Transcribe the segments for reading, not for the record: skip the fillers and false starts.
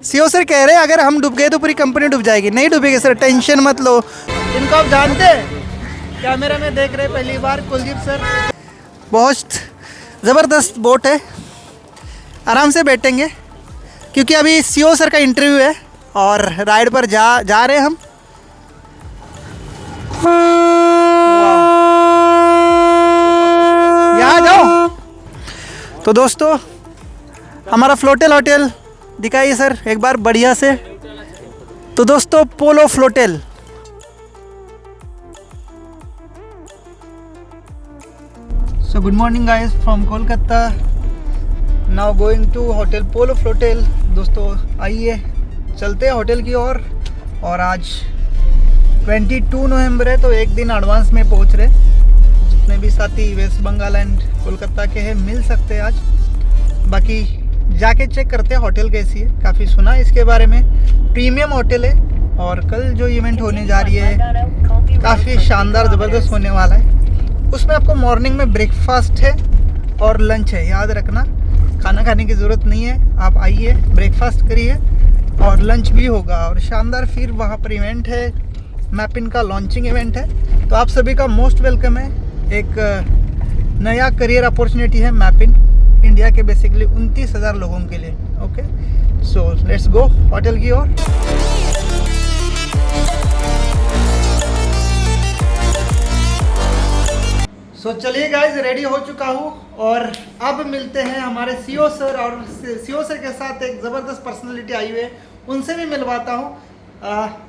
CO sir कह रहे हैं अगर हम डूब गए तो पूरी कंपनी डूब जाएगी। नहीं डूबेगी सर, टेंशन मत लो। इनको आप जानते हैं, कैमरा में देख रहे पहली बार, कुलदीप सर। बहुत ज़बरदस्त बोट है, आराम से बैठेंगे क्योंकि अभी सीओ सर का इंटरव्यू है और राइड पर जा रहे हैं हम। यहाँ जाओ। तो दोस्तों हमारा फ्लोटेल होटल दिखाइए सर एक बार बढ़िया से। तो दोस्तों Polo Floatel, so good morning guys from Kolkata, now going to hotel Polo Floatel. दोस्तों आइए चलते हैं होटल की ओर। और आज 22 नवंबर है तो एक दिन एडवांस में पहुंच रहे। जितने भी साथी वेस्ट बंगाल एंड कोलकाता के हैं मिल सकते हैं आज। बाकी जाके चेक करते हैं होटल कैसी है, काफ़ी सुना है इसके बारे में। प्रीमियम होटल है और कल जो इवेंट होने जा रही है काफ़ी शानदार ज़बरदस्त होने वाला है। उसमें आपको मॉर्निंग में ब्रेकफास्ट है और लंच है, याद रखना खाना खाने की ज़रूरत नहीं है। आप आइए ब्रेकफास्ट करिए और लंच भी होगा और शानदार। फिर वहाँ पर इवेंट है, मैपिन का लॉन्चिंग इवेंट है, तो आप सभी का मोस्ट वेलकम है। एक नया करियर अपॉर्चुनिटी है मैपिन इंडिया के बेसिकली 29,000 लोगों के लिए। Okay, so let's go hotel की ओर। सो चलिए गाइज, रेडी हो चुका हूँ और अब मिलते हैं हमारे सीओ सर। और सीओ सर के साथ एक ज़बरदस्त पर्सनालिटी आई हुई है, उनसे भी मिलवाता हूँ।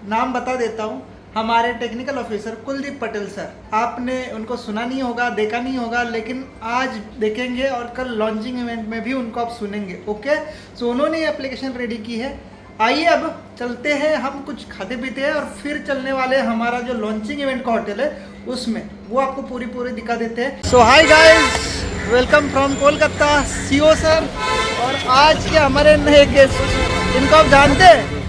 नाम बता देता हूँ, हमारे technical officer Kuldeep Patel sir. आपने उनको सुना नहीं होगा, देखा नहीं होगा, लेकिन आज देखेंगे और कल लॉन्चिंग इवेंट में भी उनको आप सुनेंगे। ओके, सो उन्होंने ये एप्लीकेशन रेडी की है। आइए अब चलते हैं, हम कुछ खाते पीते हैं और फिर चलने वाले हमारा जो लॉन्चिंग इवेंट का होटल है उसमें, वो आपको पूरी दिखा देते हैं। So hi guys, welcome from Kolkata, CO sir. और आज के हमारे नए गेस्ट, इनको आप जानते हैं,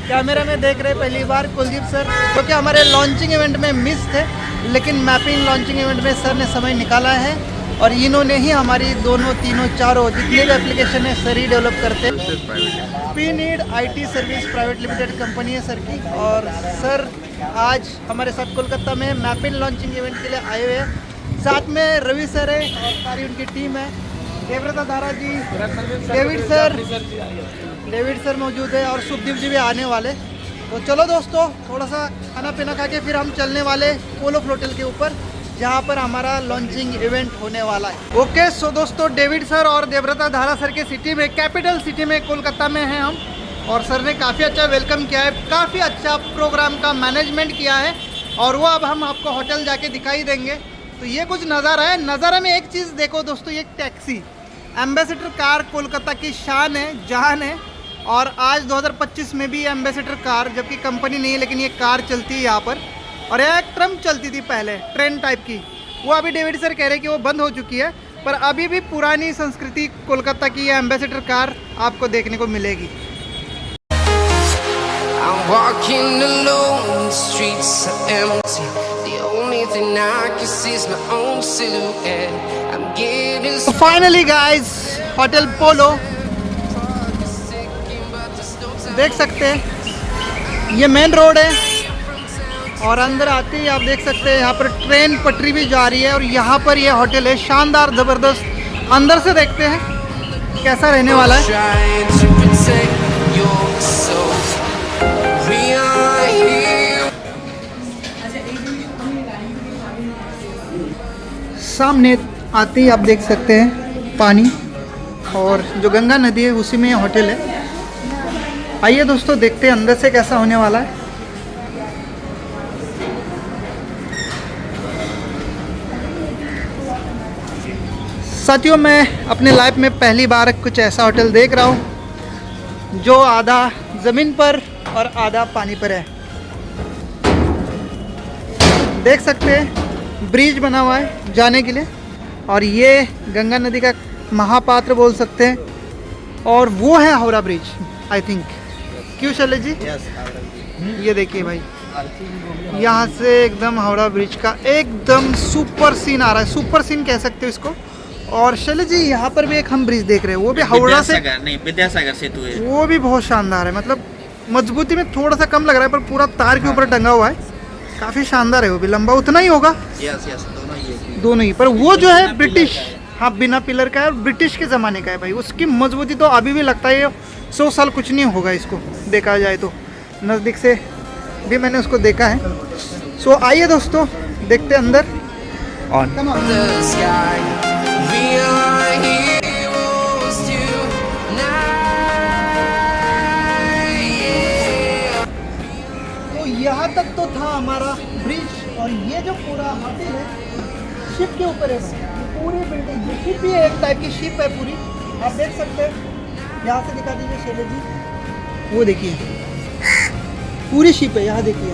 कैमरा में देख रहे पहली बार, कुलदीप सर, क्योंकि हमारे लॉन्चिंग इवेंट में मिस थे, लेकिन मैपिंग लॉन्चिंग इवेंट में सर ने समय निकाला है और इन्होंने ही हमारी दोनों तीनों चारों जितने भी एप्लीकेशन है सर ही डेवलप करते हैं। P need IT service private limited company है सर की। और सर आज हमारे साथ कोलकाता में मैपिंग लॉन्चिंग इवेंट के लिए आए हुए हैं। साथ में रवि सर है और सारी उनकी टीम है, देवव्रता धारा जी, डेविड सर मौजूद है और सुखदीप जी भी आने वाले। तो चलो दोस्तों, थोड़ा सा खाना पीना खा के फिर हम चलने वाले पोलो फ्लोटेल के ऊपर, जहाँ पर हमारा लॉन्चिंग इवेंट होने वाला है। ओके, सो दोस्तों डेविड सर और देवव्रता धारा सर के सिटी में, कैपिटल सिटी में कोलकाता में हैं हम। और सर ने काफ़ी अच्छा वेलकम किया है, काफ़ी अच्छा प्रोग्राम का मैनेजमेंट किया है और वो अब हम आपको होटल जाके दिखाई देंगे। तो ये कुछ नज़ारा है। नज़ारा में एक चीज़ देखो दोस्तों, ये टैक्सी एम्बेसडर कार कोलकाता की शान है, जान है। और आज 2025 में भी एम्बेसडर कार, जबकि कंपनी नहीं है लेकिन ये कार चलती है यहाँ पर। और यह एक ट्रम चलती थी पहले, ट्रेन टाइप की, वो अभी डेविड सर कह रहे हैं कि वो बंद हो चुकी है, पर अभी भी पुरानी संस्कृति कोलकाता की ये एम्बेसडर कार आपको देखने को मिलेगी। फाइनली गाइस, होटल पोलो देख सकते हैं, ये मेन रोड है और अंदर आते ही आप देख सकते हैं यहाँ पर ट्रेन पटरी भी जा रही है और यहाँ पर ये होटल है, शानदार ज़बरदस्त। अंदर से देखते हैं कैसा रहने वाला है। सामने आते ही आप देख सकते हैं पानी, और जो गंगा नदी है उसी में होटल है। आइए दोस्तों देखते हैं अंदर से कैसा होने वाला है। साथियों, मैं अपने लाइफ में पहली बार कुछ ऐसा होटल देख रहा हूँ जो आधा ज़मीन पर और आधा पानी पर है। देख सकते हैं ब्रिज बना हुआ है जाने के लिए, और ये गंगा नदी का महापात्र बोल सकते हैं, और वो है हावड़ा ब्रिज आई थिंक। क्यों शैलेश जी? ये देखिए भाई, यहाँ से एकदम हावड़ा ब्रिज का एकदम सुपर सीन आ रहा है। सुपर सीन कह सकते हो इसको। और शैलेश जी यहाँ पर भी एक हम ब्रिज देख रहे हैं, वो भी हावड़ा से नहीं, विद्यासागर सेतु है। वो भी बहुत शानदार है, मतलब मजबूती में थोड़ा सा कम लग रहा है पर पूरा तार के ऊपर टंगा हुआ है, काफ़ी शानदार है। वो भी लंबा उतना ही होगा, दोनों ही। पर वो जो है ब्रिटिश, हाँ बिना पिलर का है, ब्रिटिश के ज़माने का है भाई। उसकी मजबूती तो अभी भी लगता है 100 साल कुछ नहीं होगा इसको, देखा जाए तो। नज़दीक से भी मैंने उसको देखा है। सो आइए दोस्तों, देखते हैं अंदर। ऑन तो यहाँ तक तो था हमारा ब्रिज, और ये जो पूरा होटल है शिप के ऊपर है। पूरी बिल्डिंग शिप ही है, एक टाइप की शिप है पूरी, आप देख सकते हैं। यहाँ से दिखा दीजिए शैलेश जी, वो देखिए पूरी शिप है, यहाँ देखिए,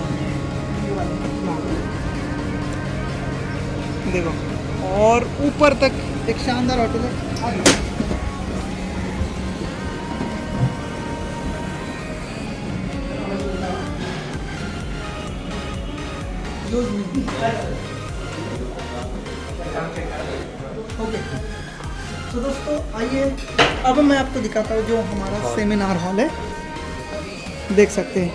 देखो, और ऊपर तक एक शानदार होटल है। ओके तो दोस्तों आइए, अब मैं आपको दिखाता हूँ जो हमारा सेमिनार हॉल है। देख सकते हैं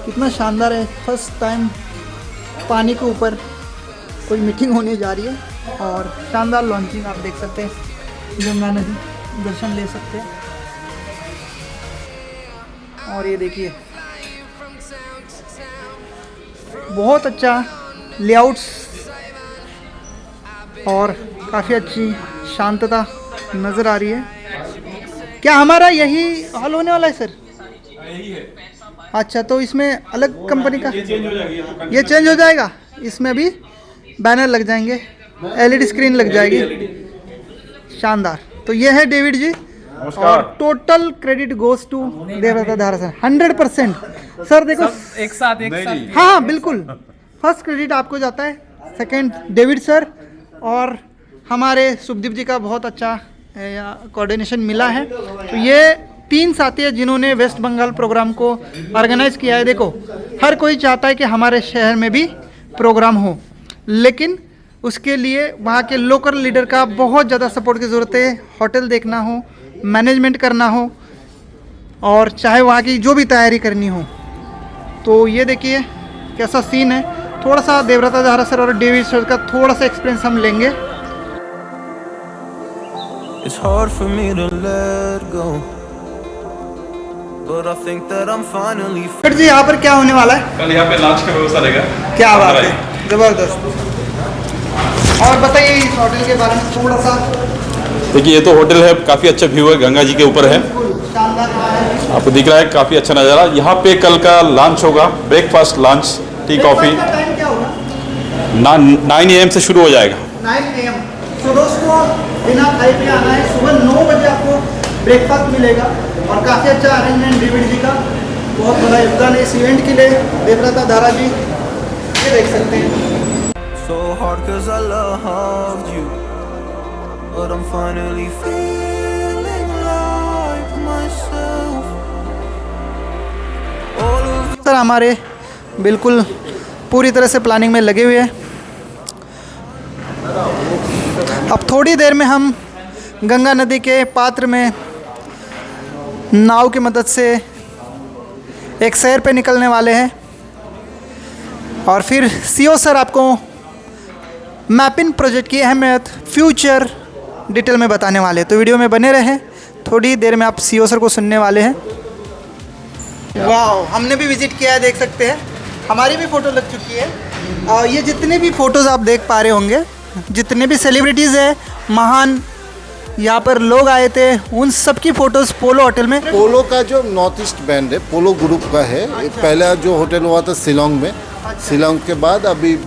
कितना शानदार है। फर्स्ट टाइम पानी के ऊपर कोई मीटिंग होने जा रही है, और शानदार लॉन्चिंग आप देख सकते हैं। गंगा नदी दर्शन ले सकते हैं, और ये देखिए बहुत अच्छा लेआउट्स और काफ़ी अच्छी शांतता नज़र आ रही है। क्या हमारा यही हॉल होने वाला है सर? यही है। अच्छा, तो इसमें अलग कंपनी का ये चेंज हो जाएगा। इसमें अभी बैनर लग जाएंगे, एलईडी स्क्रीन लग जाएगी, शानदार। तो ये है डेविड जी, और total credit goes to Devvrat Dhara sir, 100%। Sir देखो एक साथ हाँ बिल्कुल, फर्स्ट क्रेडिट आपको जाता है, सेकंड डेविड सर, और हमारे सुखदीप जी का बहुत अच्छा कोऑर्डिनेशन मिला है। तो ये 3 साथी है जिन्होंने वेस्ट बंगाल प्रोग्राम को ऑर्गेनाइज किया है। देखो, हर कोई चाहता है कि हमारे शहर में भी प्रोग्राम हो, लेकिन उसके लिए वहाँ के लोकल लीडर का बहुत ज़्यादा सपोर्ट की ज़रूरत है। होटल देखना हो, मैनेजमेंट करना हो, और चाहे वहाँ की जो भी तैयारी करनी हो। तो ये देखिए कैसा सीन है। थोड़ा सा देवव्रत धारा सर और डेविड सर का थोड़ा सा एक्सपीरियंस हम लेंगे। It's hard for me to let go, but I think that I'm finally फिर जी यहाँ पर क्या होने वाला है? कल यहाँ पे लंच का व्यवस्था रहेगा। क्या बात है, ज़बरदस्त। और बताइए इस होटल के बारे में थोड़ा सा। देखिए, ये तो होटल है, काफ़ी अच्छा व्यू है, गंगा जी के ऊपर है, शानदार है। आपको दिख रहा है, काफ़ी अच्छा नज़ारा। यहाँ पे कल का लंच होगा, breakfast, lunch, T, coffee. Time क्या होगा? 9 AM से शुरू हो जाएगा। 9 AM। तो दोस्तों बिना खाए पिए आना है, सुबह 9 बजे आपको ब्रेकफास्ट मिलेगा, और काफ़ी अच्छा अरेंजमेंट डेविड जी का बहुत बड़ा योगदान है इस इवेंट के लिए। देवव्रत धारा जी, ये देख सकते हैं। so hard 'cause I loved you, but I'm finally feeling like myself. All of sir हमारे बिल्कुल पूरी तरह से प्लानिंग में लगे हुए हैं। अब थोड़ी देर में हम गंगा नदी के पात्र में नाव की मदद से एक सैर पे निकलने वाले हैं, और फिर सीओ सर आपको मैपिंग प्रोजेक्ट की अहमियत फ्यूचर डिटेल में बताने वाले हैं। तो वीडियो में बने रहें, थोड़ी देर में आप सीओ सर को सुनने वाले हैं। वाह, हमने भी विज़िट किया है, देख सकते हैं, हमारी भी फ़ोटो लग चुकी है। और ये जितने भी फ़ोटोज़ आप देख पा रहे होंगे, जितने भी सेलिब्रिटीज़ हैं, महान यहाँ पर लोग आए थे, उन सब की फ़ोटोज़ पोलो होटल में। पोलो का जो नॉर्थ ईस्ट बैंड है, पोलो ग्रुप का है। पहला जो होटल हुआ था शिलोंग में, शिलोंग के बाद अभी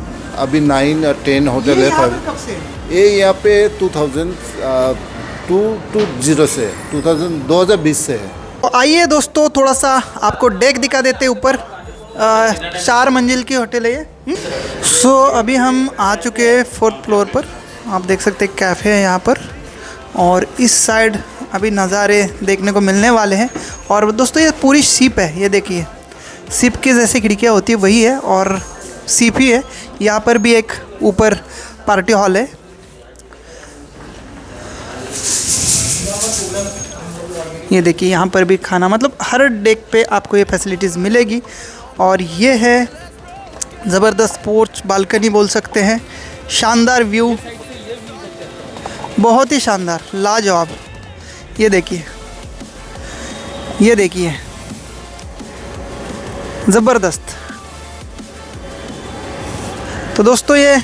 9 और 10 होटल है। कब से? ये यहाँ पे 2020 से 2020 से है। तो आइए दोस्तों, थोड़ा सा आपको डेक दिखा देते ऊपर। 4 मंजिल की होटल है ये। सो अभी हम आ चुके हैं 4th फ्लोर पर। आप देख सकते हैं कैफ़े है यहाँ पर, और इस साइड अभी नज़ारे देखने को मिलने वाले हैं। और दोस्तों ये पूरी शिप है, ये देखिए शिप की जैसे खिड़कियाँ होती है वही है, और शिप ही है। यहाँ पर भी एक ऊपर पार्टी हॉल है, ये देखिए यहाँ पर भी खाना, मतलब हर डेक पे आपको ये फैसिलिटीज़ मिलेगी। और ये है ज़बरदस्त पोर्च, बालकनी बोल सकते हैं, शानदार व्यू, बहुत ही शानदार, लाजवाब। ये देखिए, ये देखिए, ज़बरदस्त। तो दोस्तों ये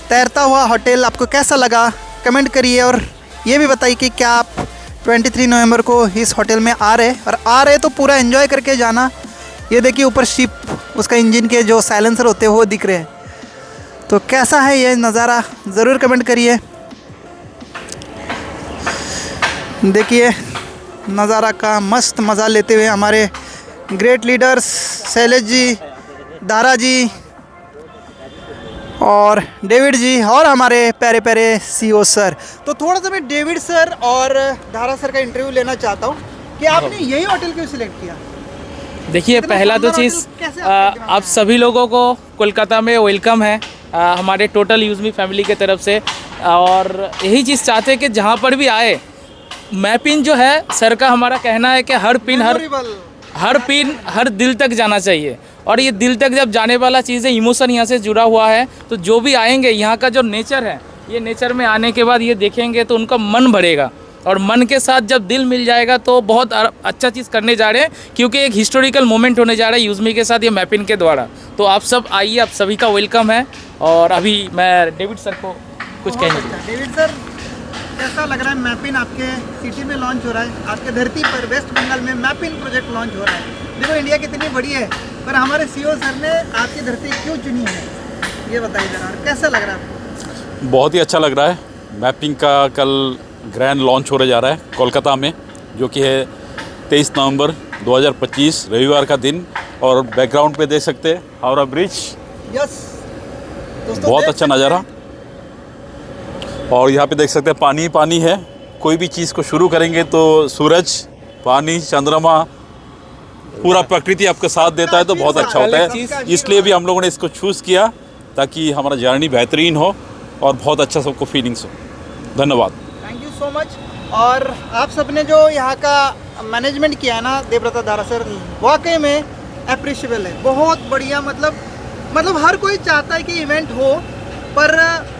तैरता हुआ होटल आपको कैसा लगा कमेंट करिए, और ये भी बताइए कि क्या आप 23 नवंबर को इस होटल में आ रहे, और आ रहे तो पूरा एंजॉय करके जाना। ये देखिए ऊपर शिप, उसका इंजन के जो साइलेंसर होते हैं वो दिख रहे हैं। तो कैसा है ये नज़ारा ज़रूर कमेंट करिए। देखिए नज़ारा का मस्त मज़ा लेते हुए हमारे ग्रेट लीडर्स शैलेश जी, दारा जी और डेविड जी, और हमारे प्यारे प्यारे सीईओ सर। तो थोड़ा सा मैं डेविड सर और दारा सर का इंटरव्यू लेना चाहता हूँ कि आपने यही होटल क्यों सिलेक्ट किया? देखिए, इतना पहला तो शानदार चीज़ होटल कैसे आपके दिमाग में आप सभी लोगों को कोलकाता में वेलकम है हमारे टोटल यूज़मी फैमिली के तरफ से। और यही चीज़ चाहते हैं कि जहाँ पर भी आए, मैपिन जो है सर का हमारा कहना है कि हर पिन हर दिल तक जाना चाहिए। और ये दिल तक जब जाने वाला चीज़ है, इमोशन यहाँ से जुड़ा हुआ है। तो जो भी आएंगे, यहाँ का जो नेचर है, ये नेचर में आने के बाद ये देखेंगे तो उनका मन भरेगा, और मन के साथ जब दिल मिल जाएगा तो बहुत अच्छा चीज़ करने जा रहे हैं, क्योंकि एक हिस्टोरिकल मोमेंट होने जा रहा है यूज़मी के साथ ये मैपिन के द्वारा। तो आप सब आइए, आप सभी का वेलकम है। और अभी मैं डेविड सर को कुछ कहना चाहूँ। डेविड सर, कैसा लग रहा है मैपिन आपके सिटी में लॉन्च हो रहा है, आपके धरती पर वेस्ट बंगाल में मैपिन प्रोजेक्ट लॉन्च हो रहा है। देखो इंडिया कितनी बड़ी है, पर हमारे सीईओ सर ने आपकी धरती क्यों चुनी है, ये बताइए जरा, और कैसा लग रहा है आपको? बहुत ही अच्छा लग रहा है। मैपिंग का कल ग्रैंड लॉन्च होने जा रहा है कोलकाता में, जो कि है 23 नवंबर 2025 रविवार का दिन। और बैकग्राउंड पे देख सकते हैं हावड़ा ब्रिज, यस दोस्तों, बहुत देख अच्छा सकते नज़ारा। हैं। और यहाँ पे देख सकते हैं पानी ही पानी है। कोई भी चीज़ को शुरू करेंगे तो सूरज, पानी, चंद्रमा, पूरा प्रकृति आपका साथ देता है, तो बहुत अच्छा होता है। इसलिए भी हम लोगों ने इसको चूज़ किया, ताकि हमारा जर्नी बेहतरीन हो और बहुत अच्छा सबको फीलिंग्स हो। धन्यवाद, थैंक यू सो मच। और आप सबने जो यहाँ का मैनेजमेंट किया है ना देवव्रता दारा सर, वाकई में अप्रिशिएबल है, बहुत बढ़िया। मतलब हर कोई चाहता है कि इवेंट हो, पर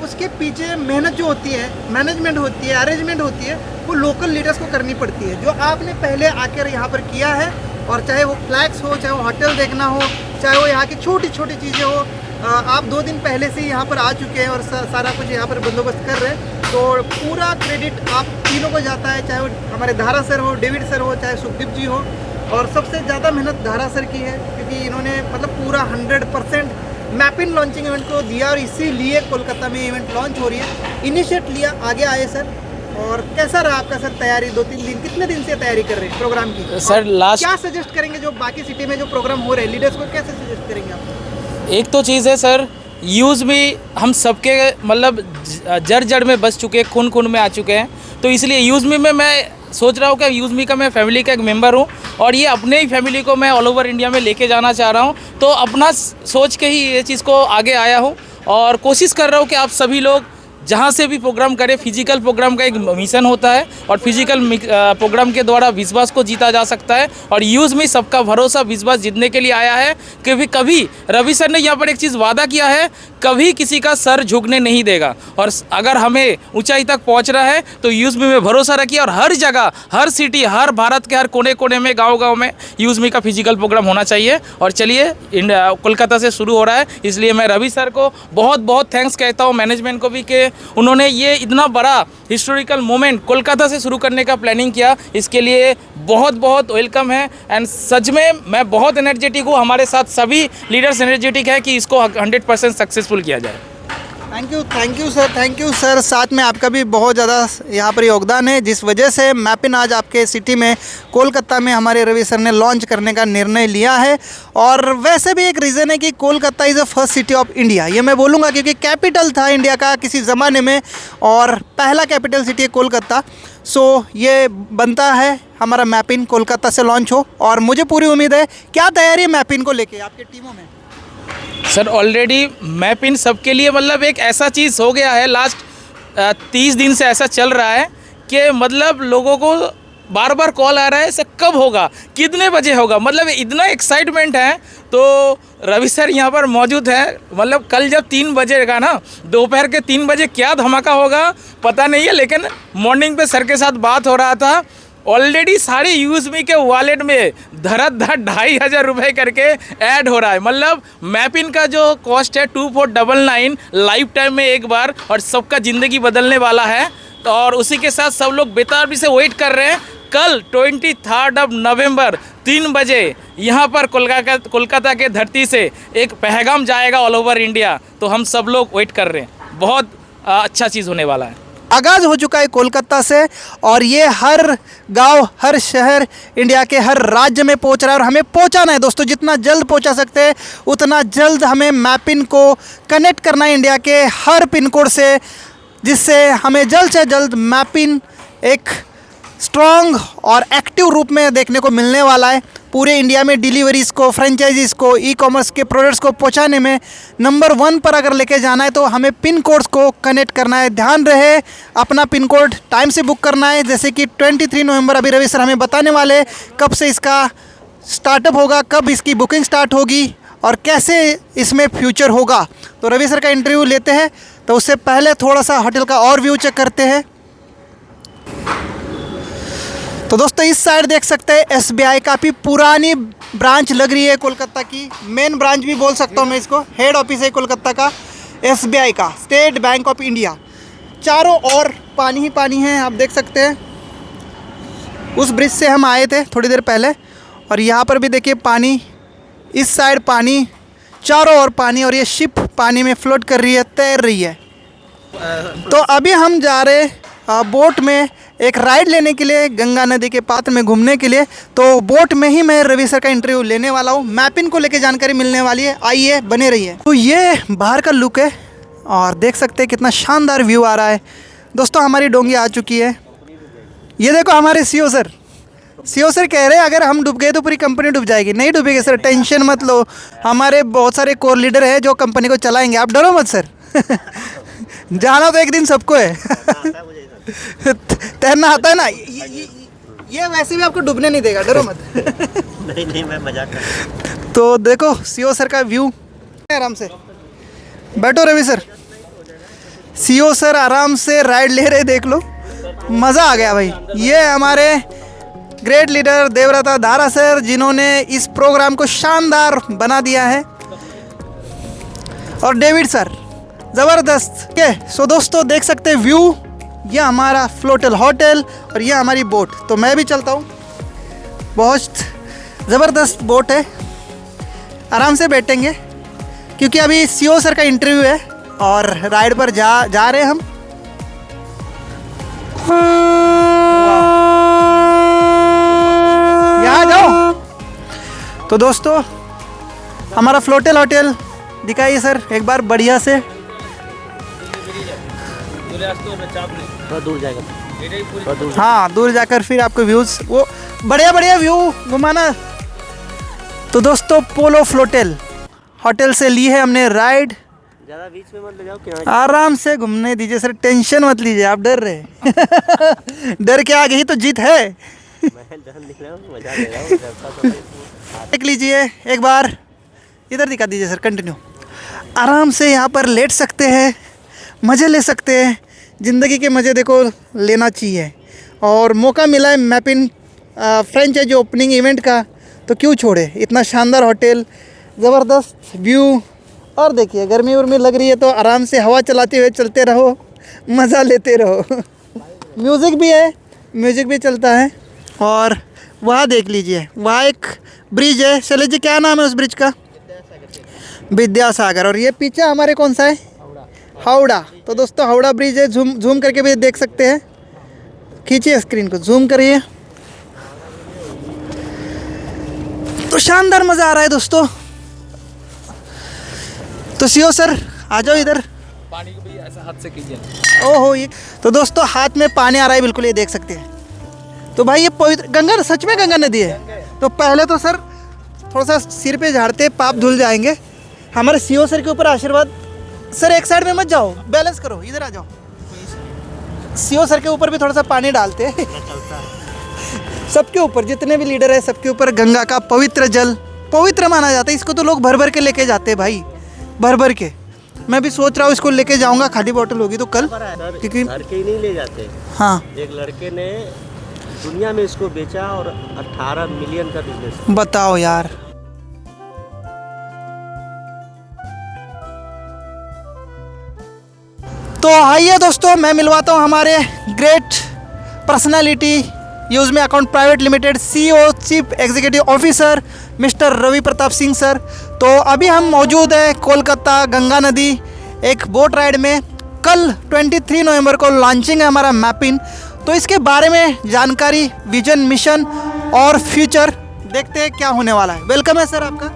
उसके पीछे मेहनत जो होती है, मैनेजमेंट होती है, अरेंजमेंट होती है, वो लोकल लीडर्स को करनी पड़ती है, जो आपने पहले आकर यहाँ पर किया है। और चाहे वो फ्लैग्स हो, चाहे वो होटल देखना हो, चाहे वो यहाँ की छोटी छोटी चीज़ें हो, आप 2 दिन पहले से यहाँ पर आ चुके हैं और सारा कुछ यहाँ पर बंदोबस्त कर रहे हैं। तो पूरा क्रेडिट आप तीनों को जाता है, चाहे वो हमारे दारा सर हो, डेविड सर हो, चाहे सुखदीप जी हो। और सबसे ज़्यादा मेहनत दारा सर की है, क्योंकि इन्होंने मतलब पूरा 100% मैपिन लॉन्चिंग इवेंट को दिया, और इसीलिए कोलकाता में इवेंट लॉन्च हो रही है। इनिशिएट लिया, आगे आए सर। और कैसा रहा आपका सर तैयारी? 2-3 दिन, कितने दिन से तैयारी कर रहे हैं प्रोग्राम की? सर लास्ट क्या सजेस्ट करेंगे जो बाकी सिटी में जो प्रोग्राम हो रहे हैं, लीडर्स को कैसे सजेस्ट करेंगे आप? एक तो चीज़ है सर, यूज़ भी हम सबके मतलब जड़ जड़ में बस चुके हैं, खून खून में आ चुके हैं। तो इसलिए यूज़ में मैं सोच रहा हूँ कि यूज़मी का मैं फैमिली का एक मेंबर हूँ, और ये अपने ही फैमिली को मैं ऑल ओवर इंडिया में लेके जाना चाह रहा हूँ। तो अपना सोच के ही ये चीज़ को आगे आया हूँ, और कोशिश कर रहा हूँ कि आप सभी लोग जहाँ से भी प्रोग्राम करें, फिजिकल प्रोग्राम का एक मिशन होता है, और फिजिकल प्रोग्राम के द्वारा विश्वास को जीता जा सकता है। और यूज़मी सबका भरोसा, विश्वास जीतने के लिए आया है। कि कभी रवि सर ने यहाँ पर एक चीज़ वादा किया है, कभी किसी का सर झुकने नहीं देगा। और अगर हमें ऊंचाई तक पहुँच रहा है तो यूज़मी में भरोसा रखिए, और हर जगह, हर सिटी, हर भारत के हर कोने कोने में, गाँव में यूज़मी का फिजिकल प्रोग्राम होना चाहिए। और चलिए, कोलकाता से शुरू हो रहा है, इसलिए मैं रवि सर को बहुत बहुत थैंक्स कहता हूँ, मैनेजमेंट को भी, कि उन्होंने ये इतना बड़ा हिस्टोरिकल मोमेंट कोलकाता से शुरू करने का प्लानिंग किया। इसके लिए बहुत बहुत वेलकम है। एंड सच में मैं बहुत एनर्जेटिक हूँ, हमारे साथ सभी लीडर्स एनर्जेटिक है कि इसको 100% सक्सेसफुल किया जाए। Thank you sir, thank you sir. साथ में आपका भी बहुत ज़्यादा यहाँ पर योगदान है, जिस वजह से मैपिन आज आपके सिटी में, कोलकाता में हमारे रवि सर ने लॉन्च करने का निर्णय लिया है। और वैसे भी एक रीज़न है कि Kolkata is the first city of India, ये मैं बोलूँगा, क्योंकि कैपिटल था इंडिया का किसी ज़माने में, और पहला कैपिटल सिटी है कोलकाता। सो ये बनता है हमारा मैपिन कोलकाता से लॉन्च हो, और मुझे पूरी उम्मीद है। क्या तैयारी है मैपिन को लेके आपके टीमों में? सर ऑलरेडी मैपिन सबके लिए मतलब एक ऐसा चीज़ हो गया है, लास्ट 30 दिन से ऐसा चल रहा है कि मतलब लोगों को बार बार कॉल आ रहा है सर कब होगा, कितने बजे होगा, मतलब इतना एक्साइटमेंट है। तो रवि सर यहाँ पर मौजूद है, मतलब कल जब 3 बजेगा ना, दोपहर के 3 बजे क्या धमाका होगा पता नहीं है, लेकिन मॉर्निंग पे सर के साथ बात हो रहा था, ऑलरेडी सारे यूज़मी के वॉलेट में धड़ाधड़ 2,500 रुपये करके ऐड हो रहा है। मतलब मैपिन का जो कॉस्ट है 2499 लाइफ टाइम में एक बार, और सबका ज़िंदगी बदलने वाला है। तो और उसी के साथ सब लोग बेताबी से वेट कर रहे हैं। कल 23 नवंबर 3 बजे यहाँ पर कोलकाता के धरती से एक पैगाम जाएगा ऑल ओवर इंडिया। तो हम सब लोग वेट कर रहे हैं, बहुत अच्छा चीज़ होने वाला है। आगाज़ हो चुका है कोलकाता से, और ये हर गांव, हर शहर, इंडिया के हर राज्य में पहुंच रहा है। और हमें पहुंचाना है दोस्तों, जितना जल्द पहुंचा सकते हैं उतना जल्द हमें मैपिन को कनेक्ट करना है इंडिया के हर पिन कोड से, जिससे हमें जल्द से जल्द मैपिन एक स्ट्रॉन्ग और एक्टिव रूप में देखने को मिलने वाला है। पूरे इंडिया में डिलीवरीज़ को, फ्रेंचाइजीज़ को, ई कॉमर्स के प्रोडक्ट्स को पहुंचाने में नंबर 1 पर अगर लेके जाना है तो हमें पिन कोड्स को कनेक्ट करना है। ध्यान रहे, अपना पिन कोड टाइम से बुक करना है। जैसे कि 23 नवंबर अभी रवि सर हमें बताने वाले कब से इसका स्टार्टअप होगा, कब इसकी बुकिंग स्टार्ट होगी और कैसे इसमें फ्यूचर होगा। तो रवि सर का इंटरव्यू लेते हैं, तो उससे पहले थोड़ा सा होटल का और व्यू चेक करते हैं। तो दोस्तों इस साइड देख सकते हैं SBI, काफ़ी पुरानी ब्रांच लग रही है कोलकाता की, मेन ब्रांच भी बोल सकता हूँ मैं इसको, हेड ऑफिस है कोलकाता का SBI का, स्टेट बैंक ऑफ इंडिया। चारों ओर पानी ही पानी है, आप देख सकते हैं। उस ब्रिज से हम आए थे थोड़ी देर पहले, और यहाँ पर भी देखिए पानी, इस साइड पानी, चारों ओर पानी, और ये शिप पानी में फ्लोट कर रही है, तैर रही है। तो अभी हम जा रहे बोट में एक राइड लेने के लिए, गंगा नदी के पात्र में घूमने के लिए। तो बोट में ही मैं रवि सर का इंटरव्यू लेने वाला हूँ, मैपिन को लेके जानकारी मिलने वाली है। आइए बने रहिए। तो ये बाहर का लुक है, और देख सकते हैं कितना शानदार व्यू आ रहा है। दोस्तों हमारी डोंगी आ चुकी है, ये देखो हमारे सीओ सर कह रहे हैं अगर हम डूब गए तो पूरी कंपनी डूब जाएगी। नहीं डूबेगी सर, टेंशन मत लो, हमारे बहुत सारे कोर लीडर हैं जो कंपनी को चलाएंगे, आप डरो मत सर। जाना तो एक दिन सबको है। तैरना आता है ना, ये वैसे भी आपको डूबने नहीं देगा, डरो मत। नहीं मैं मजाक कर रहा हूं। तो देखो सीओ सर का व्यू, आराम से बैठो रवि सर। सीओ सर आराम से राइड ले रहे, देख लो, मज़ा आ गया भाई। ये हमारे great leader Devavrata Dara sir, जिन्होंने इस प्रोग्राम को शानदार बना दिया है, और डेविड सर ज़बरदस्त के। सो दोस्तों देख सकते हैं व्यू, यह हमारा फ्लोटल होटल और यह हमारी बोट। तो मैं भी चलता हूँ, बहुत ज़बरदस्त बोट है, आराम से बैठेंगे क्योंकि अभी सीओ सर का इंटरव्यू है और राइड पर जा रहे हैं हम। यहाँ जाओ। तो दोस्तों हमारा फ्लोटल होटल दिखाइए सर एक बार बढ़िया से। थोड़ा दूर जाएगा, हाँ दूर जाकर फिर आपको व्यूज़, वो बढ़िया व्यू घुमाना। तो दोस्तों पोलो फ्लोटल होटल से ली है हमने राइड, ज़्यादा बीच में मत ले जाओ, किनारे आराम से घूमने दीजिए सर, टेंशन मत लीजिए, आप डर रहे। डर के आगे ही तो जीत है। मैं डर निकला हूँ, मजा ले रहा हूँ, डरता तो नहीं। देख लीजिए एक बार, इधर दिखा दीजिए सर, कंटिन्यू। आराम से यहाँ पर लेट सकते हैं, मज़े ले सकते हैं, ज़िंदगी के मज़े देखो लेना चाहिए। और मौका मिला है मैपिन फ्रेंचाइजी ओपनिंग इवेंट का, तो क्यों छोड़े। इतना शानदार होटल, ज़बरदस्त व्यू, और देखिए गर्मी उर्मी लग रही है तो आराम से हवा चलाते हुए चलते रहो, मज़ा लेते रहो। म्यूज़िक भी है, म्यूज़िक भी चलता है। और वहाँ देख लीजिए, वहाँ एक ब्रिज है, शैलेश जी क्या नाम है उस ब्रिज का? विद्यासागर। और ये पीछे हमारे कौन सा है? हावड़ा। तो दोस्तों हावड़ा ब्रिज है, जूम करके भी देख सकते हैं, खींचिए स्क्रीन को, जूम करिए। तो शानदार मज़ा आ रहा है दोस्तों। तो सीओ सर आ जाओ इधर, पानी को भी ऐसा हाथ से कीजिए। ओहो ये तो दोस्तों हाथ में पानी आ रहा है, बिल्कुल ये देख सकते हैं। तो भाई ये पवित्र गंगा, सच में गंगा नदी है। तो पहले तो सर थोड़ा सा सिर पे झाड़ते, पाप धुल जाएंगे। हमारे सीओ सर के ऊपर आशीर्वाद। सर एक साइड में मत जाओ, बैलेंस करो, इधर आ जाओ। सीओ सर के ऊपर भी थोड़ा सा पानी डालते हैं। सबके ऊपर जितने भी लीडर है सबके ऊपर गंगा का पवित्र जल पवित्र माना जाता है। इसको तो लोग भर भर के लेके जाते हैं भाई, भर भर के। मैं भी सोच रहा हूँ इसको लेके जाऊँगा, खाली बोतल होगी तो कल, क्योंकि घर के ही नहीं ले जाते। हाँ एक लड़के ने दुनिया में इसको बेचा और 18 मिलियन का बिजनेस। बताओ यार। तो आइए दोस्तों, मैं मिलवाता हूँ हमारे ग्रेट पर्सनालिटी यूज में account private limited CEO chief executive officer mister Ravi Pratap Singh sir. तो अभी हम मौजूद हैं कोलकाता गंगा नदी एक बोट राइड में। कल 23 नवंबर को लॉन्चिंग है हमारा मैपिन। तो इसके बारे में जानकारी, विजन, मिशन और फ्यूचर देखते हैं क्या होने वाला है। वेलकम है सर आपका।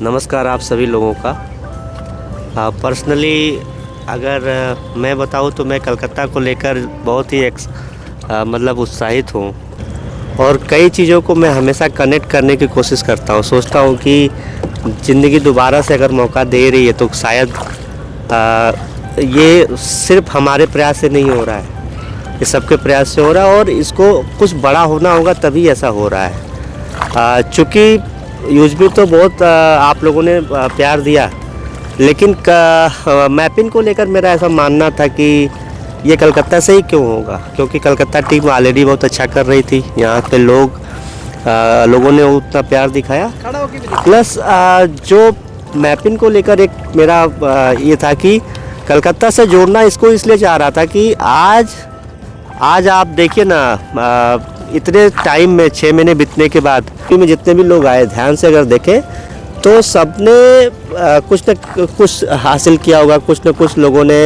नमस्कार आप सभी लोगों का। पर्सनली अगर मैं बताऊं तो मैं कलकत्ता को लेकर बहुत ही मतलब उत्साहित हूं और कई चीज़ों को मैं हमेशा कनेक्ट करने की कोशिश करता हूं। सोचता हूं कि ज़िंदगी दोबारा से अगर मौका दे रही है तो शायद ये सिर्फ हमारे प्रयास से नहीं हो रहा है, ये सबके प्रयास से हो रहा है और इसको कुछ बड़ा होना होगा तभी ऐसा हो रहा है। चूँकि यूजबी तो बहुत आप लोगों ने प्यार दिया, लेकिन मैपिंग को लेकर मेरा ऐसा मानना था कि ये कलकत्ता से ही क्यों होगा, क्योंकि कलकत्ता टीम ऑलरेडी बहुत अच्छा कर रही थी। यहाँ पे लोगों ने उतना प्यार दिखाया। प्लस जो मैपिंग को लेकर एक मेरा ये था कि कलकत्ता से जोड़ना इसको इसलिए चाह रहा था कि आज आप देखिए ना, इतने टाइम में 6 महीने बीतने के बाद में जितने भी लोग आए, ध्यान से अगर देखें तो सबने कुछ न कुछ हासिल किया होगा, कुछ न कुछ लोगों ने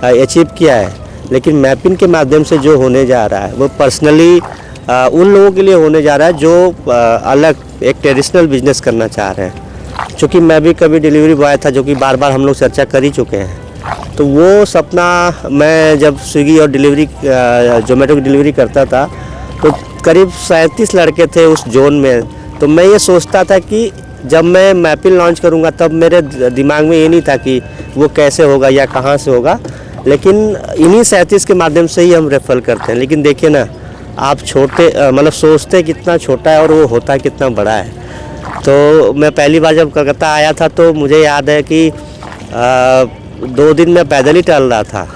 अचीव किया है। लेकिन मैपिंग के माध्यम से जो होने जा रहा है वो पर्सनली उन लोगों के लिए होने जा रहा है जो अलग एक ट्रेडिशनल बिजनेस करना चाह रहे हैं। क्योंकि मैं भी कभी डिलीवरी बॉय था, जो कि बार बार हम लोग चर्चा कर ही चुके हैं। तो वो सपना, मैं जब स्विगी और जोमेटो की डिलीवरी करता था तो करीब 37 लड़के थे उस जोन में। तो मैं ये सोचता था कि जब मैं मैपिन लॉन्च करूंगा तब मेरे दिमाग में ये नहीं था कि वो कैसे होगा या कहाँ से होगा, लेकिन इन्हीं 37 के माध्यम से ही हम रेफर करते हैं। लेकिन देखिए ना, आप छोटे मतलब सोचते कितना छोटा है और वो होता कितना बड़ा है। तो मैं पहली बार जब कलकत्ता आया था तो मुझे याद है कि 2 दिन मैं पैदल ही टहल रहा था।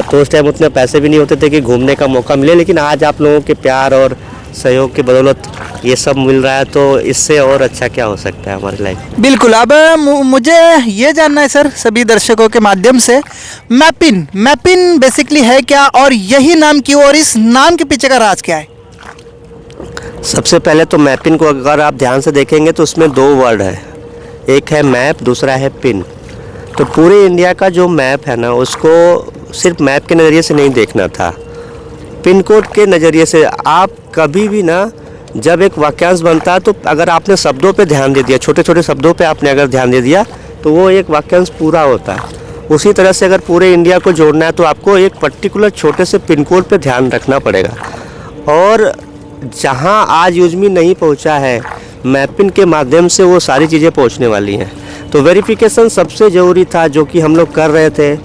तो उस टाइम उतने पैसे भी नहीं होते थे कि घूमने का मौका मिले, लेकिन आज आप लोगों के प्यार और सहयोग की बदौलत ये सब मिल रहा है। तो इससे और अच्छा क्या हो सकता है हमारी लाइफ। बिल्कुल। अब मुझे ये जानना है सर, सभी दर्शकों के माध्यम से, मैपिन बेसिकली है क्या और यही नाम क्यों और इस नाम के पीछे का राज क्या है? सबसे पहले तो मैपिन को अगर आप ध्यान से देखेंगे तो उसमें 2 वर्ड है, एक है मैप, दूसरा है पिन। तो पूरे इंडिया का जो मैप है ना, उसको सिर्फ मैप के नज़रिए से नहीं देखना था, पिन कोड के नज़रिए से। आप कभी भी ना, जब एक वाक्यांश बनता है तो अगर आपने शब्दों पे ध्यान दे दिया, छोटे छोटे शब्दों पे आपने अगर ध्यान दे दिया तो वो एक वाक्यांश पूरा होता है। उसी तरह से अगर पूरे इंडिया को जोड़ना है तो आपको एक पर्टिकुलर छोटे से पिन कोड पे ध्यान रखना पड़ेगा। और जहां आज यूजमी नहीं पहुंचा है, मैपिन के माध्यम से वो सारी चीज़ें पहुंचने वाली हैं। तो वेरिफिकेशन सबसे ज़रूरी था, जो कि हम लोग कर रहे थे,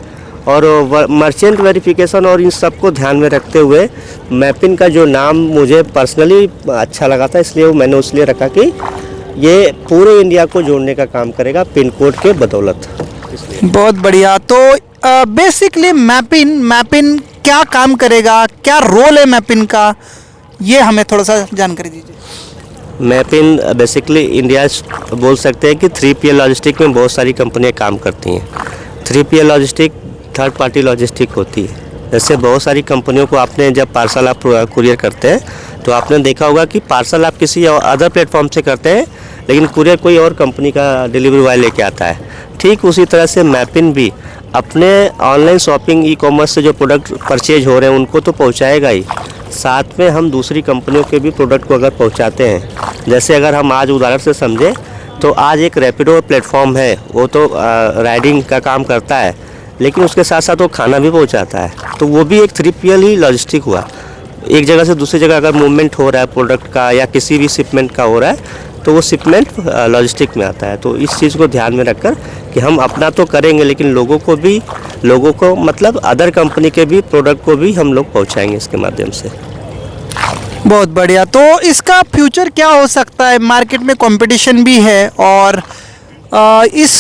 और मर्चेंट वेरिफिकेशन और इन सब को ध्यान में रखते हुए मैपिन का जो नाम मुझे पर्सनली अच्छा लगा था, इसलिए मैंने उसलिए रखा कि ये पूरे इंडिया को जोड़ने का काम करेगा पिन कोड के बदौलत। बहुत बढ़िया। तो बेसिकली मैपिन क्या काम करेगा, क्या रोल है मैपिन का, ये हमें थोड़ा सा जानकारी दीजिए। मैपिन बेसिकली इंडिया बोल सकते हैं कि 3PL लॉजिस्टिक में बहुत सारी कंपनियां काम करती हैं। 3PL logistic third party logistic होती है। जैसे बहुत सारी कंपनियों को आपने जब पार्सल आप कुरियर करते हैं तो आपने देखा होगा कि पार्सल आप किसी अदर प्लेटफॉर्म से करते हैं, लेकिन कुरियर कोई और कंपनी का डिलीवरी बॉय लेके आता है। ठीक उसी तरह से मैपिन भी अपने ऑनलाइन शॉपिंग ई-कॉमर्स से जो प्रोडक्ट परचेज हो रहे हैं उनको तो पहुंचाएगा ही, साथ में हम दूसरी कंपनियों के भी प्रोडक्ट को अगर पहुंचाते हैं, जैसे अगर हम आज उदाहरण से समझें तो आज एक रैपिडो प्लेटफॉर्म है, वो तो राइडिंग का काम करता है, लेकिन उसके साथ साथ वो खाना भी पहुंचाता है। तो वो भी एक 3PL ही लॉजिस्टिक हुआ। एक जगह से दूसरी जगह अगर मूवमेंट हो रहा है प्रोडक्ट का या किसी भी शिपमेंट का हो रहा है तो वो शिपमेंट लॉजिस्टिक में आता है। तो इस चीज़ को ध्यान में रखकर कि हम अपना तो करेंगे, लेकिन लोगों को मतलब अदर कंपनी के भी प्रोडक्ट को भी हम लोग पहुंचाएंगे इसके माध्यम से। बहुत बढ़िया। तो इसका फ्यूचर क्या हो सकता है? मार्केट में कंपटीशन भी है और इस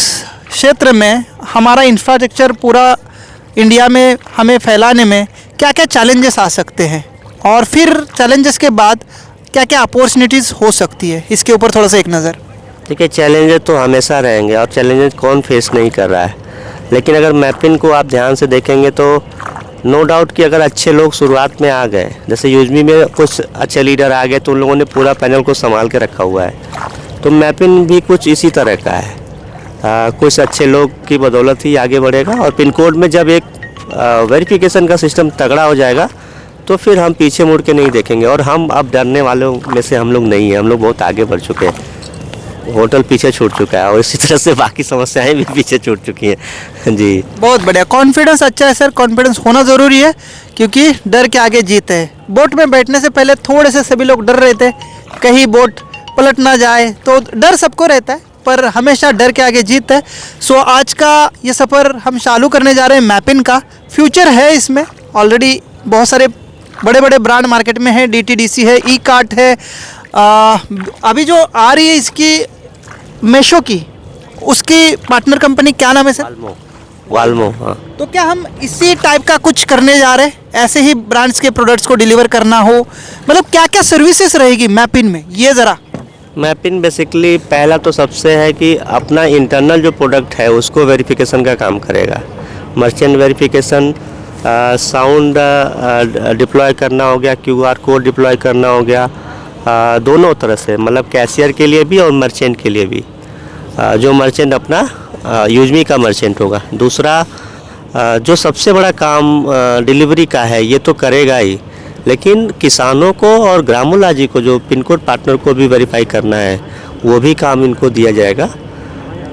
क्षेत्र में हमारा इंफ्रास्ट्रक्चर पूरा इंडिया में हमें फैलाने में क्या क्या चैलेंजेस आ सकते हैं, और फिर चैलेंजेस के बाद क्या क्या अपॉर्चुनिटीज़ हो सकती है, इसके ऊपर थोड़ा सा एक नज़र। देखिए, चैलेंजेस तो हमेशा रहेंगे और चैलेंजेस कौन फेस नहीं कर रहा है, लेकिन अगर मैपिन को आप ध्यान से देखेंगे तो नो डाउट कि अगर अच्छे लोग शुरुआत में आ गए, जैसे यूजमी में कुछ अच्छे लीडर आ गए तो उन लोगों ने पूरा पैनल को संभाल के रखा हुआ है, तो मैपिन भी कुछ इसी तरह का है। कुछ अच्छे लोग की बदौलत ही आगे बढ़ेगा, और पिन कोड में जब एक वेरिफिकेशन का सिस्टम तगड़ा हो जाएगा तो फिर हम पीछे मुड़ के नहीं देखेंगे, और हम अब डरने वालों में से हम लोग नहीं हैं, हम लोग बहुत आगे बढ़ चुके हैं। होटल पीछे छूट चुका है और इसी तरह से बाकी समस्याएं भी पीछे छूट चुकी हैं जी। बहुत बढ़िया, कॉन्फिडेंस अच्छा है सर, कॉन्फिडेंस होना ज़रूरी है क्योंकि डर के आगे जीत है। बोट में बैठने से पहले थोड़े से सभी लोग डर रहे थे कहीं बोट पलट ना जाए, तो डर सबको रहता है, पर हमेशा डर के आगे जीत है। सो आज का ये सफ़र हम चालू करने जा रहे हैं मैपिन का। फ्यूचर है इसमें, ऑलरेडी बहुत सारे बड़े बड़े ब्रांड मार्केट में है, DTDC है, ई कार्ट है, अभी जो आ रही है इसकी मेशो की, उसकी पार्टनर कंपनी क्या नाम है सर? वाल्मो। हाँ, तो क्या हम इसी टाइप का कुछ करने जा रहे हैं, ऐसे ही ब्रांड्स के प्रोडक्ट्स को डिलीवर करना हो, मतलब क्या क्या सर्विसेज रहेगी मैपिन में, ये ज़रा। मैपिन बेसिकली पहला तो सबसे है कि अपना इंटरनल जो प्रोडक्ट है उसको वेरिफिकेशन का काम करेगा। मर्चेंट वेरिफिकेशन, साउंड डिप्लॉय करना हो गया, QR कोड डिप्लॉय करना हो गया, दोनों तरह से, मतलब कैशियर के लिए भी और मर्चेंट के लिए भी। जो मर्चेंट अपना यूजमी का मर्चेंट होगा। दूसरा जो सबसे बड़ा काम डिलीवरी का है, ये तो करेगा ही, लेकिन किसानों को और ग्रामोला जी को, जो पिन कोड पार्टनर को भी वेरीफाई करना है, वो भी काम इनको दिया जाएगा।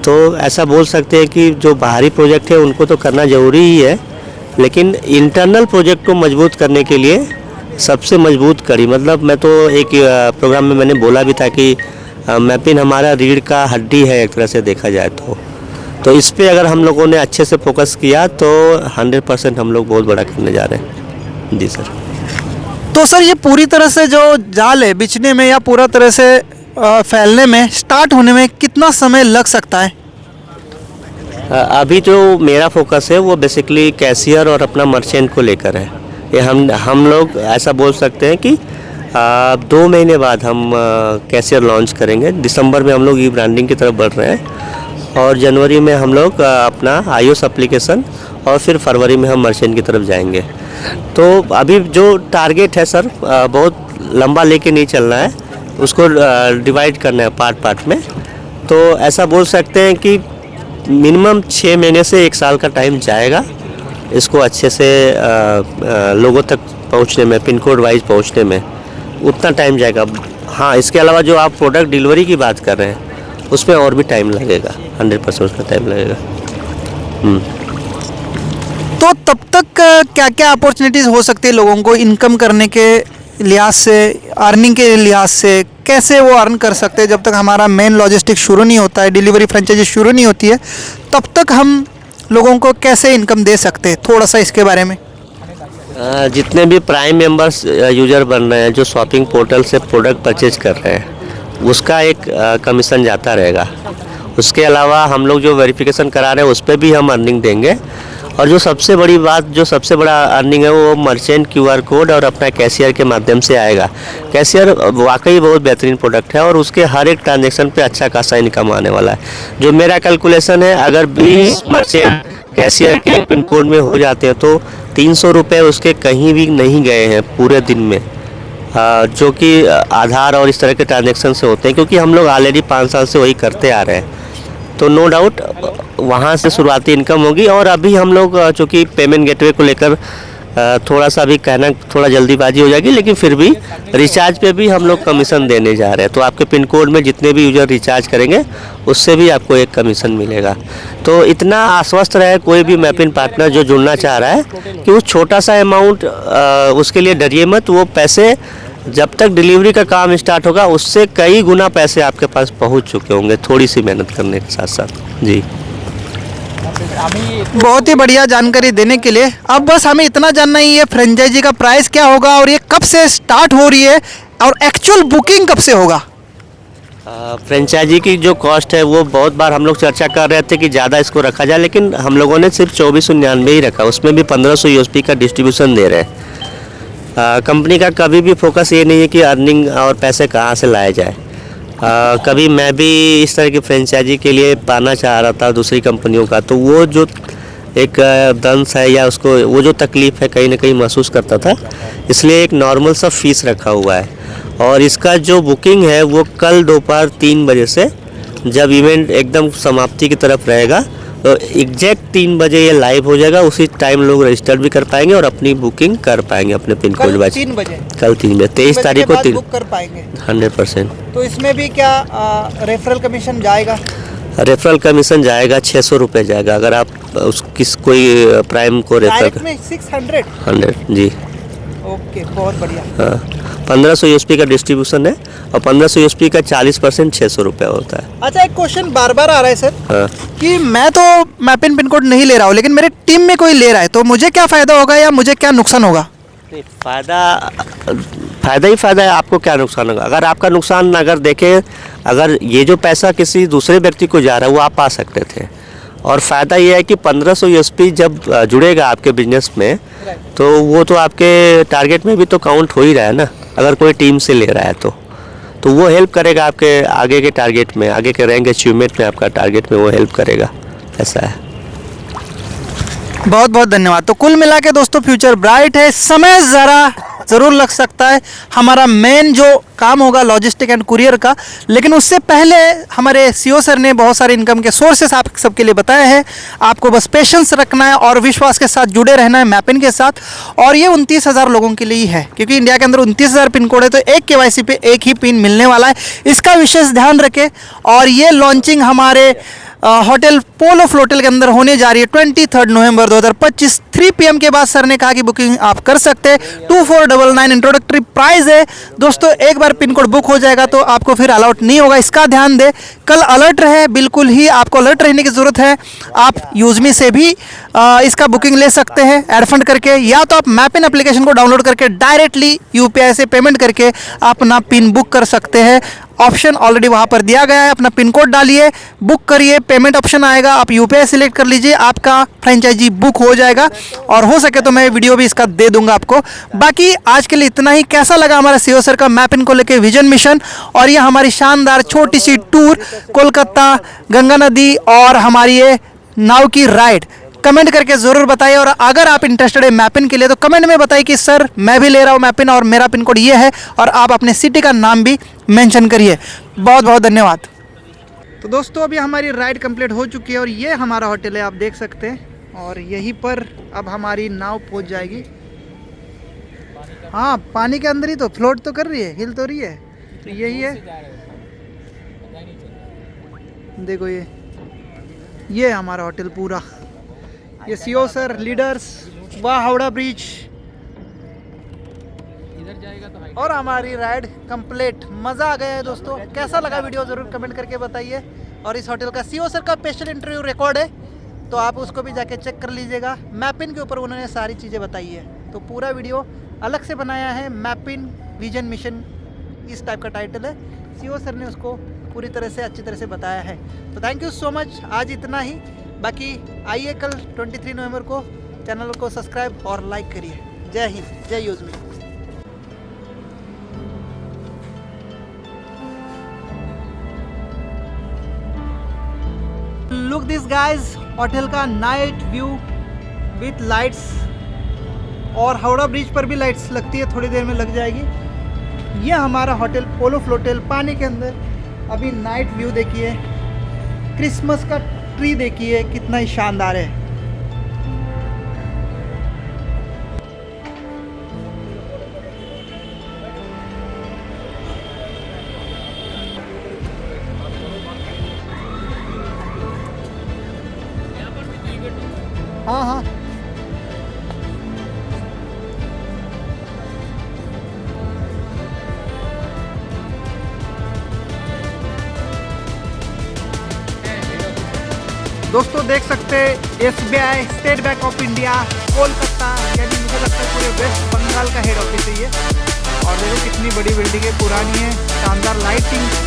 तो ऐसा बोल सकते हैं कि जो बाहरी प्रोजेक्ट है उनको तो करना ज़रूरी ही है, लेकिन इंटरनल प्रोजेक्ट को मजबूत करने के लिए सबसे मजबूत कड़ी, मतलब मैं तो एक प्रोग्राम में मैंने बोला भी था कि मैपिन हमारा रीढ़ का हड्डी है एक तरह से देखा जाए तो इस पे अगर हम लोगों ने अच्छे से फोकस किया तो 100% हम लोग बहुत बड़ा करने जा रहे हैं जी सर। तो सर ये पूरी तरह से जो जाल है बिछने में या पूरा तरह से फैलने में, स्टार्ट होने में कितना समय लग सकता है? अभी जो मेरा फोकस है वो बेसिकली कैशियर और अपना मर्चेंट को लेकर है। ये हम लोग ऐसा बोल सकते हैं कि 2 महीने बाद हम कैशियर लॉन्च करेंगे। दिसंबर में हम लोग ई ब्रांडिंग की तरफ बढ़ रहे हैं और जनवरी में हम लोग अपना iOS एप्लीकेशन और फिर फरवरी में हम मर्चेंट की तरफ जाएंगे। तो अभी जो टारगेट है सर बहुत लंबा लेके नहीं चलना है, उसको डिवाइड करना है पार्ट में। तो ऐसा बोल सकते हैं कि मिनिमम 6 महीने से 1 साल का टाइम जाएगा इसको अच्छे से लोगों तक पहुंचने में, पिन कोड वाइज पहुंचने में उतना टाइम जाएगा। हाँ, इसके अलावा जो आप प्रोडक्ट डिलीवरी की बात कर रहे हैं उसमें और भी टाइम लगेगा, 100% उसका टाइम लगेगा। तो तब तक क्या क्या अपॉर्चुनिटीज़ हो सकती है लोगों को इनकम करने के लिहाज से, अर्निंग के लिहाज से? कैसे वो अर्न कर सकते हैं जब तक हमारा मेन लॉजिस्टिक शुरू नहीं होता है, डिलीवरी फ्रेंचाइजी शुरू नहीं होती है, तब तक हम लोगों को कैसे इनकम दे सकते हैं? थोड़ा सा इसके बारे में। जितने भी प्राइम मेंबर्स यूज़र बन रहे हैं, जो शॉपिंग पोर्टल से प्रोडक्ट परचेज कर रहे हैं, उसका एक कमीशन जाता रहेगा। उसके अलावा हम लोग जो वेरिफिकेशन करा रहे हैं उस पर भी हम अर्निंग देंगे। और जो सबसे बड़ी बात, जो सबसे बड़ा अर्निंग है वो मर्चेंट QR कोड और अपना कैशियर के माध्यम से आएगा। कैशियर वाकई बहुत बेहतरीन प्रोडक्ट है और उसके हर एक ट्रांजैक्शन पे अच्छा खासा इनकम आने वाला है। जो मेरा कैलकुलेशन है, अगर 20 मर्चेंट कैशियर के पिन कोड में हो जाते हैं तो 300 रुपये उसके कहीं भी नहीं गए हैं पूरे दिन में, जो कि आधार और इस तरह के ट्रांजैक्शन से होते हैं, क्योंकि हम लोग ऑलरेडी 5 साल से वही करते आ रहे हैं। तो नो डाउट वहाँ से शुरुआती इनकम होगी। और अभी हम लोग चूँकि पेमेंट गेटवे को लेकर थोड़ा सा भी कहना थोड़ा जल्दीबाजी हो जाएगी, लेकिन फिर भी रिचार्ज पे भी हम लोग कमीशन देने जा रहे हैं। तो आपके पिन कोड में जितने भी यूज़र रिचार्ज करेंगे उससे भी आपको एक कमीशन मिलेगा। तो इतना आश्वस्त रहे कोई भी मैपिन पार्टनर जो जुड़ना चाह रहा है कि उस छोटा सा अमाउंट उसके लिए डरिए मत। वो पैसे जब तक डिलीवरी का काम स्टार्ट होगा उससे कई गुना पैसे आपके पास पहुंच चुके होंगे, थोड़ी सी मेहनत करने के साथ साथ जी। बहुत ही बढ़िया जानकारी देने के लिए। अब बस हमें इतना जानना ही है, फ्रेंचाइजी का प्राइस क्या होगा और ये कब से स्टार्ट हो रही है, और एक्चुअल बुकिंग कब से होगा? फ्रेंचाइजी की जो कॉस्ट है वो बहुत बार हम लोग चर्चा कर रहे थे कि ज़्यादा इसको रखा जाए, लेकिन हम लोगों ने सिर्फ 2499 ही रखा, उसमें भी 1500 यूएसपी का डिस्ट्रीब्यूशन दे रहे हैं। कंपनी का कभी भी फोकस ये नहीं है कि अर्निंग और पैसे कहाँ से लाए जाए। कभी मैं भी इस तरह की फ्रेंचाइजी के लिए पाना चाह रहा था दूसरी कंपनियों का, तो वो जो एक दंश है या उसको वो जो तकलीफ़ है कहीं ना कहीं महसूस करता था, इसलिए एक नॉर्मल सा फीस रखा हुआ है। और इसका जो बुकिंग है वो कल दोपहर 3 बजे से, जब इवेंट एकदम समाप्ति की तरफ रहेगा, तो एग्जैक्ट 3 बजे ये लाइव हो जाएगा। उसी टाइम लोग रजिस्टर भी कर पाएंगे और अपनी बुकिंग कर पाएंगे अपने पिन कोड कल 3 बजे, कल 3 बजे 23 तारीख को बुक कर पाएंगे 100%। तो इसमें भी क्या रेफरल कमीशन जाएगा? रेफरल कमीशन जाएगा 600 रुपये जाएगा अगर आप कोई प्राइम को रेफर डायरेक्ट में 600? 100 जी। ओके, बहुत बढ़िया। हाँ, 1500 यूएसपी का डिस्ट्रीब्यूशन है और 1500 यूएसपी का 40% 600 रुपये होता है। अच्छा, एक क्वेश्चन बार बार आ रहा है सर, हाँ। कि मैं तो मैपिन पिन कोड नहीं ले रहा हूँ, लेकिन मेरे टीम में कोई ले रहा है, तो मुझे क्या फ़ायदा होगा या मुझे क्या नुकसान होगा? फ़ायदा ही फ़ायदा है, आपको क्या नुकसान होगा? अगर आपका नुकसान अगर देखें, अगर ये जो पैसा किसी दूसरे व्यक्ति को जा रहा है वो आप पा सकते थे, और फ़ायदा ये है कि 1500 यूएसपी जब जुड़ेगा आपके बिजनेस में, तो वो तो आपके टारगेट में भी तो काउंट हो ही रहा है ना, अगर कोई टीम से ले रहा है तो वो हेल्प करेगा आपके आगे के टारगेट में, आगे के रैंक अचीवमेंट में, आपका टारगेट में वो हेल्प करेगा, ऐसा है। बहुत बहुत धन्यवाद। तो कुल मिला के दोस्तों फ्यूचर ब्राइट है। समय ज़रा ज़रूर लग सकता है, हमारा मेन जो काम होगा लॉजिस्टिक एंड कुरियर का, लेकिन उससे पहले हमारे सीईओ सर ने बहुत सारे इनकम के सोर्सेस आप सबके लिए बताए हैं। आपको बस पेशेंस रखना है और विश्वास के साथ जुड़े रहना है मैपिन के साथ। और ये 29,000 लोगों के लिए ही है, क्योंकि इंडिया के अंदर 29,000 पिन कोड है, तो एक केवाईसी पे एक ही पिन मिलने वाला है, इसका विशेष ध्यान रखें। और ये लॉन्चिंग हमारे होटल पोलो फ्लोटल के अंदर होने जा रही है 23 नवंबर 2025 3 PM के बाद। सर ने कहा कि बुकिंग आप कर सकते हैं। 2499 इंट्रोडक्टरी प्राइस है दोस्तों। एक बार पिन कोड बुक हो जाएगा तो आपको फिर अलाउट नहीं होगा, इसका ध्यान दें। कल अलर्ट रहे, बिल्कुल ही आपको अलर्ट रहने की ज़रूरत है। आप यूजमी से भी इसका बुकिंग ले सकते हैं एड फंड करके, या तो आप मैपिन एप्लीकेशन को डाउनलोड करके डायरेक्टली UPI से पेमेंट करके अपना पिन बुक कर सकते हैं। ऑप्शन ऑलरेडी वहाँ पर दिया गया है, अपना पिन कोड डालिए, बुक करिए, पेमेंट ऑप्शन आएगा, आप UPI सिलेक्ट कर लीजिए, आपका फ्रेंचाइजी बुक हो जाएगा। और हो सके तो मैं वीडियो भी इसका दे दूंगा आपको। बाकी आज के लिए इतना ही। कैसा लगा हमारा सीईओ सर का मैपिन को लेके विजन मिशन और ये हमारी शानदार छोटी सी टूर कोलकाता, गंगा नदी और हमारी ये नाव की राइड, कमेंट करके ज़रूर बताइए। और अगर आप इंटरेस्टेड है मैपिन के लिए तो कमेंट में बताइए कि सर मैं भी ले रहा हूँ मैपिन और मेरा पिन कोड ये है, और आप अपने सिटी का नाम भी मेंशन करिए। बहुत बहुत धन्यवाद। तो दोस्तों अभी हमारी राइड कंप्लीट हो चुकी है और ये हमारा होटल है, आप देख सकते हैं। और यहीं पर अब हमारी नाव पहुंच जाएगी। हाँ, पानी के अंदर ही तो फ्लोट तो कर रही है, हिल तो रही है। तो यही है, देखो ये हमारा होटल पूरा। ये सीईओ सर, लीडर्स, वाह हावड़ा ब्रिज, और हमारी राइड कंप्लीट। मज़ा आ गया है दोस्तों। कैसा लगा वीडियो ज़रूर कमेंट करके बताइए। और इस होटल का सीईओ सर का स्पेशल इंटरव्यू रिकॉर्ड है, तो आप उसको भी जाके चेक कर लीजिएगा। मैपिन के ऊपर उन्होंने सारी चीज़ें बताई है, तो पूरा वीडियो अलग से बनाया है। मैपिन विजन मिशन इस टाइप का टाइटल है। सीईओ सर ने उसको पूरी तरह से अच्छी तरह से बताया है। तो थैंक यू सो मच, आज इतना ही। बाकी आइए कल 23 नवंबर को चैनल को सब्सक्राइब और लाइक करिए। जय हिंद, जय यूजमी। लुक दिस गाइस, होटल का नाइट व्यू विथ लाइट्स, और हावड़ा ब्रिज पर भी लाइट्स लगती है, थोड़ी देर में लग जाएगी। ये हमारा होटल पोलो फ्लोटल पानी के अंदर। अभी नाइट व्यू देखिए, क्रिसमस का ट्री देखिए कितना ही शानदार है। हाँ हाँ, दोस्तों देख सकते हैं SBI state bank of India Kolkata, यानी मुझे लगता है पूरे वेस्ट बंगाल का हेड ऑफिस है ये। और देखो कितनी बड़ी बिल्डिंग है, पुरानी है, शानदार लाइटिंग